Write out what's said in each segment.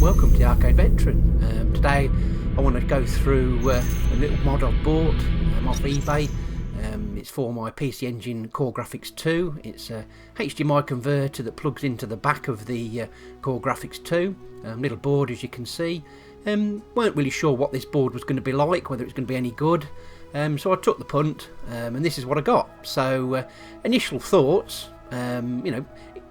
Welcome to the Arcade Veteran. Today I want to go through a little mod I've bought off eBay. It's for my PC Engine Core Grafx 2. It's a HDMI converter that plugs into the back of the Core Grafx 2. Little board, as you can see. Weren't really sure what this board was going to be like, whether it's going to be any good. So I took the punt, and this is what I got. So initial thoughts,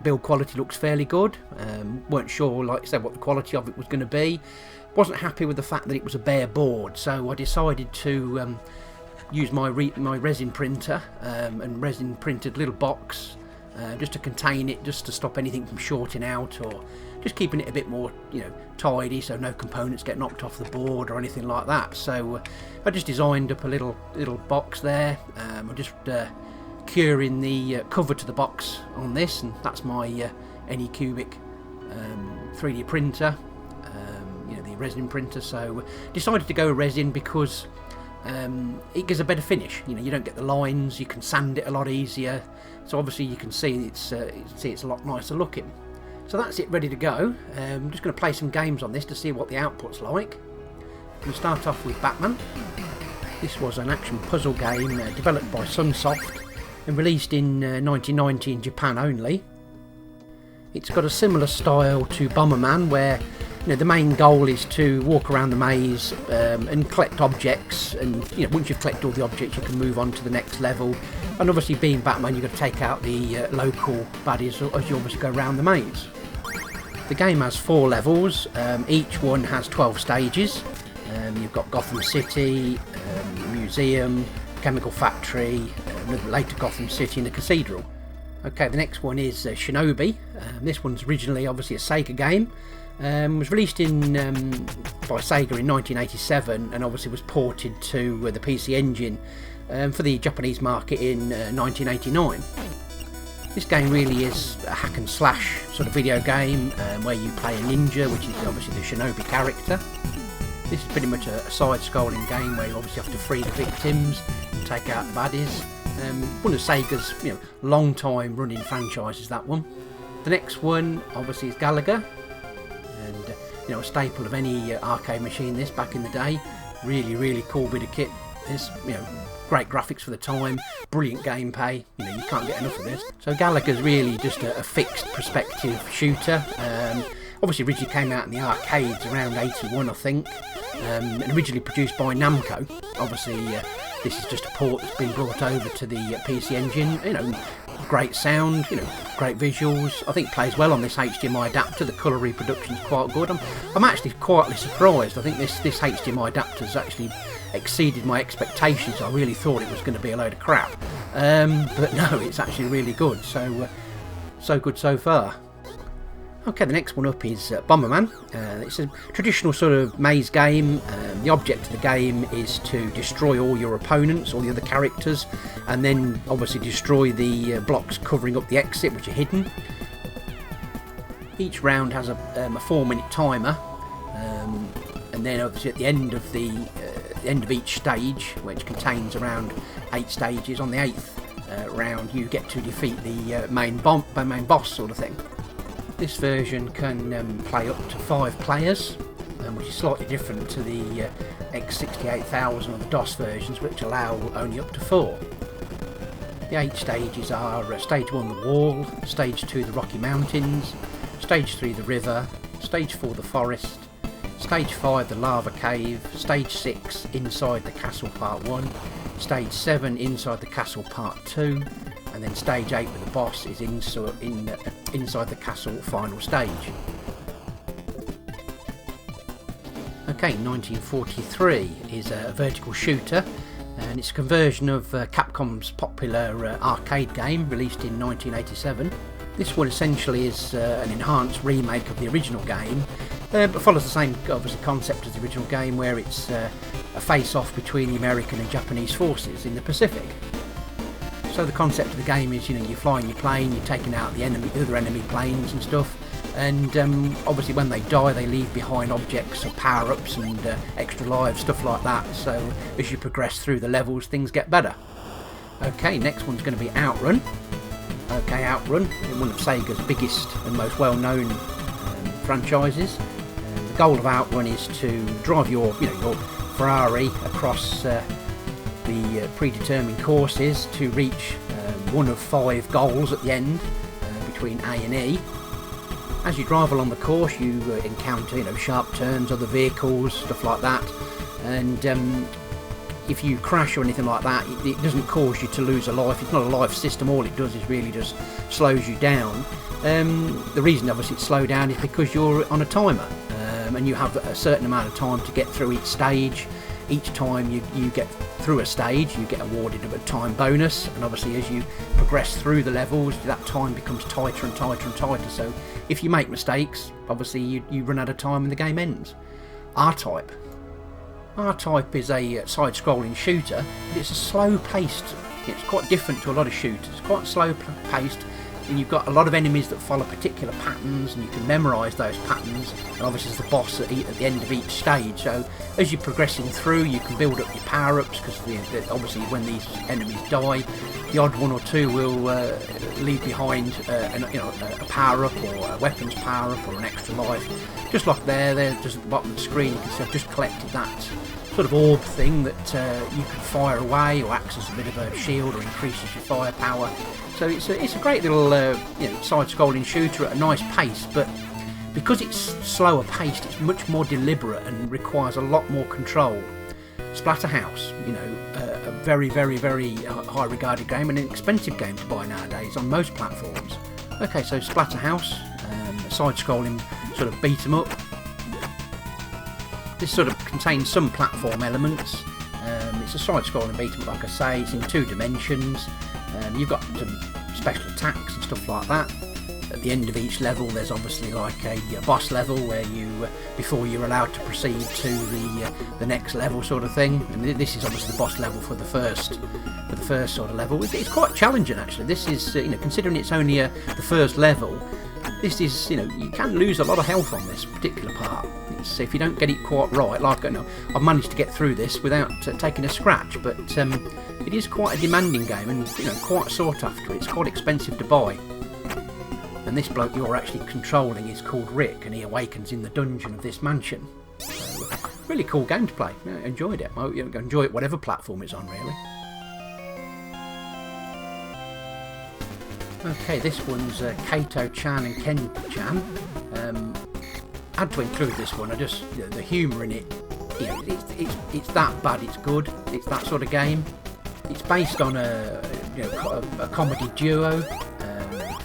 build quality looks fairly good. Weren't sure, like I said, what the quality of it was going to be. Wasn't happy with the fact that it was a bare board, so I decided to use my resin printer and resin printed little box just to contain it, just to stop anything from shorting out, or just keeping it a bit more tidy, so no components get knocked off the board or anything like that. So I just designed up a little box there. I'm just curing the cover to the box on this, and that's my Anycubic 3D printer, the resin printer. So decided to go with resin because it gives a better finish. You don't get the lines, you can sand it a lot easier, so obviously you can see it's a lot nicer looking. So that's it, ready to go. I'm just going to play some games on this to see what the output's like. I'm going to start off with Batman. This was an action puzzle game developed by Sunsoft and released in 1990 in Japan only. It's got a similar style to Bomberman, where the main goal is to walk around the maze and collect objects, and once you've collected all the objects you can move on to the next level. And obviously, being Batman, you've got to take out the local baddies as you obviously go around the maze. The game has 4 levels, each one has 12 stages. You've got Gotham City, Museum, Chemical Factory, later Gotham City and the Cathedral. Okay, the next one is Shinobi. This one's originally obviously a Sega game. Was released by Sega in 1987 and obviously was ported to the PC Engine for the Japanese market in 1989. This game really is a hack and slash sort of video game where you play a ninja, which is obviously the Shinobi character. This is pretty much a side-scrolling game where you obviously have to free the victims and take out the baddies. One of Sega's long-time running franchises, that one. The next one obviously is Galaga, and a staple of any arcade machine. This back in the day, really cool bit of kit. This great graphics for the time, brilliant gameplay. You can't get enough of this. So Galaga's really just a fixed perspective shooter. Obviously originally came out in the arcades around 81, I think, and originally produced by Namco. Obviously this is just a port that's been brought over to the PC Engine. Great sound, great visuals. I think it plays well on this HDMI adapter. The colour reproduction is quite good. I'm actually quietly surprised. I think this HDMI adapter has actually exceeded my expectations. I really thought it was going to be a load of crap, but no, it's actually really good. So good so far. Okay, the next one up is Bomberman. It's a traditional sort of maze game. The object of the game is to destroy all your opponents, all the other characters, and then obviously destroy the blocks covering up the exit, which are hidden. Each round has a 4-minute timer, and then obviously at the end of each stage, which contains around 8 stages, on the 8th round you get to defeat the main boss sort of thing. This version can play up to 5 players, which is slightly different to the X68000 or the DOS versions, which allow only up to 4. The 8 stages are Stage 1 the wall, Stage 2 the Rocky Mountains, Stage 3 the river, Stage 4 the forest, Stage 5 the lava cave, Stage 6 inside the castle part 1, Stage 7 inside the castle part 2, and then Stage 8 with the boss is inside the castle final stage. Okay, 1943 is a vertical shooter, and it's a conversion of Capcom's popular arcade game released in 1987. This one essentially is an enhanced remake of the original game, but follows the same obviously concept as the original game, where it's a face-off between the American and Japanese forces in the Pacific. So the concept of the game is, you're flying your plane, you're taking out the other enemy planes and stuff, and obviously when they die they leave behind objects or power-ups and extra lives, stuff like that. So as you progress through the levels, things get better. Okay, next one's going to be Outrun. Okay, Outrun, one of Sega's biggest and most well-known franchises. goal of Outrun is to drive your Ferrari across the predetermined courses to reach one of 5 goals at the end between A and E. As you drive along the course, you encounter sharp turns, other vehicles, stuff like that, and if you crash or anything like that, it doesn't cause you to lose a life. It's not a life system. All it does is really just slows you down. The reason obviously it's slowed down is because you're on a timer, and you have a certain amount of time to get through each stage. Each time you get through a stage, you get awarded a time bonus, and obviously as you progress through the levels, that time becomes tighter and tighter and tighter. So if you make mistakes, obviously you run out of time and the game ends. R-Type is a side-scrolling shooter, but it's a slow-paced. It's quite different to a lot of shooters. It's quite slow-paced, and you've got a lot of enemies that follow particular patterns, and you can memorise those patterns. And obviously, there's the boss at the end of each stage. So as you're progressing through, you can build up your power-ups, because obviously when these enemies die, the odd one or two will leave behind a power-up or a weapons power-up or an extra life. Just like there, just at the bottom of the screen, you can see I've just collected that sort of orb thing that you can fire away, or acts as a bit of a shield, or increases your firepower. So it's a great little side-scrolling shooter at a nice pace, but because it's slower paced, it's much more deliberate and requires a lot more control. Splatterhouse, a very, very, very high regarded game, and an expensive game to buy nowadays on most platforms. Okay, so Splatterhouse, a side-scrolling sort of beat 'em up. This sort of contains some platform elements. It's a side-scrolling beat 'em up, like I say. It's in 2 dimensions. You've got some special attacks and stuff like that. At the end of each level, there's obviously like a boss level where you, before you're allowed to proceed to the next level, sort of thing. And this is obviously the boss level for the first sort of level. It's quite challenging actually. This is considering it's only the first level. This is you can lose a lot of health on this particular part. If you don't get it quite right, like I've managed to get through this without taking a scratch, but it is quite a demanding game and quite sought after. It's quite expensive to buy. And this bloke you're actually controlling is called Rick, and he awakens in the dungeon of this mansion. So, really cool game to play. Yeah, enjoyed it. I hope you enjoy it whatever platform it's on, really. Okay, this one's Kato-chan and Ken-chan. I had to include this one. I just the humour in it. It's that bad. It's good. It's that sort of game. It's based on a comedy duo.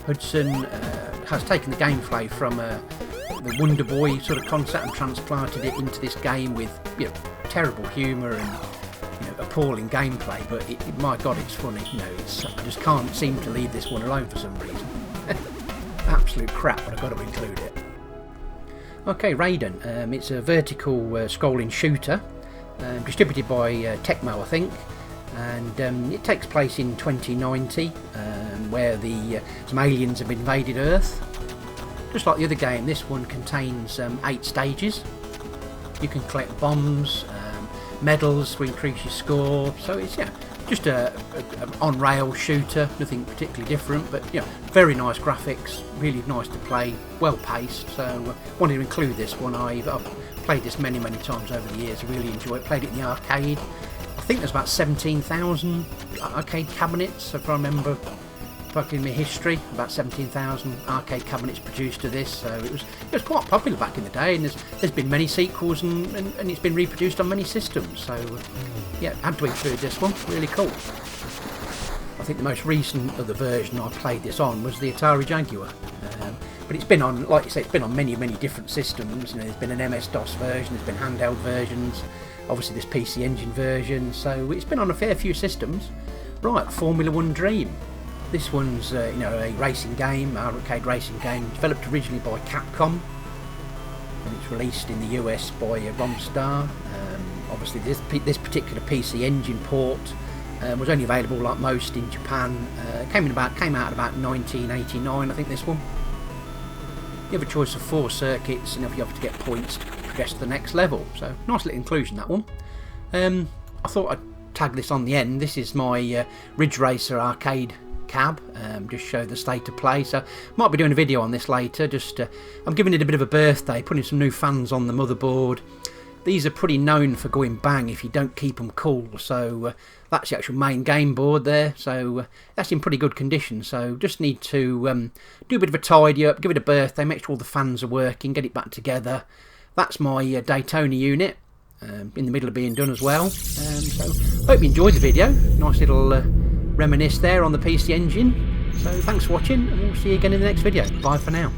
Hudson has taken the gameplay from the Wonder Boy sort of concept and transplanted it into this game with terrible humour and appalling gameplay. But my God, it's funny. I just can't seem to leave this one alone for some reason. Absolute crap, but I've got to include it. Okay, Resin. It's a vertical scrolling shooter, distributed by Tecmo, I think. And it takes place in 2090, where some aliens have invaded Earth. Just like the other game, this one contains 8 stages. You can collect bombs, medals to increase your score. So it's just an on-rail shooter, nothing particularly different, but very nice graphics, really nice to play, well paced. So wanted to include this one. I've played this many times over the years. I really enjoy it. Played it in the arcade. I think there's about 17,000 arcade cabinets, if I remember back in my history. About 17,000 arcade cabinets produced to this, so it was quite popular back in the day. And there's been many sequels, and it's been reproduced on many systems. So yeah, had to include this one. Really cool. I think the most recent of the version I played this on was the Atari Jaguar. But it's been on, like you say, it's been on many different systems. There's been an MS-DOS version, there's been handheld versions. Obviously this PC Engine version, so it's been on a fair few systems. Right, Formula 1 Dream. This one's a racing game, arcade racing game, developed originally by Capcom, and it's released in the US by Romstar. Obviously this particular PC Engine port was only available, like most, in Japan. Came out about 1989, I think. This one. You have a choice of 4 circuits, and you have to get points to progress to the next level. So nice little inclusion, that one. I thought I'd tag this on the end. This is my Ridge Racer arcade cab, just show the state of play. So might be doing a video on this later. Just I'm giving it a bit of a birthday, putting some new fans on the motherboard. These are pretty known for going bang if you don't keep them cool, so that's the actual main game board there, so that's in pretty good condition. So just need to do a bit of a tidy up, give it a birthday, make sure all the fans are working, get it back together. That's my Daytona unit, in the middle of being done as well. So hope you enjoyed the video. Nice little reminisce there on the PC Engine. So thanks for watching, and we'll see you again in the next video. Bye for now.